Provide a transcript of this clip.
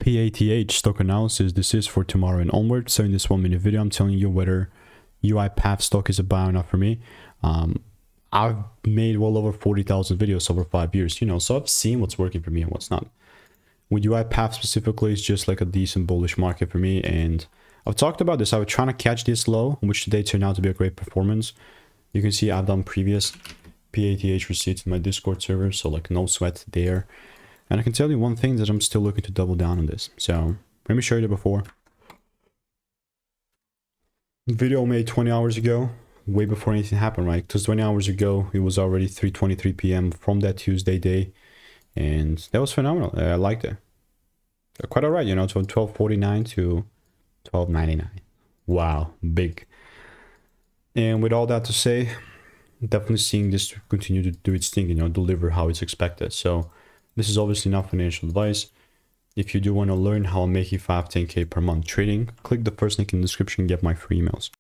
PATH stock analysis. This is for tomorrow and onward. So in this 1 minute video, I'm telling you whether UiPath stock is a buy or not for me. I've made well over 40,000 videos over 5 years, so I've seen what's working for me and what's not. With UiPath specifically, it's just like a decent bullish market for me. And I've talked about this. I was trying to catch this low, which today turned out to be a great performance. You can see I've done previous PATH receipts in my Discord server, so like no sweat there. And I can tell you one thing, that I'm still looking to double down on this. So let me show you the before. Video made 20 hours ago, way before anything happened, right? Because 20 hours ago, it was already 3:23 p.m. from that Tuesday day. And that was phenomenal. I liked it. Quite all right, so 12.49 to 12.99. Wow, big. And with all that to say, definitely seeing this continue to do its thing, deliver how it's expected. So this is obviously not financial advice. If you do want to learn how I'm making 5-10K per month trading, click the first link in the description and get my free emails.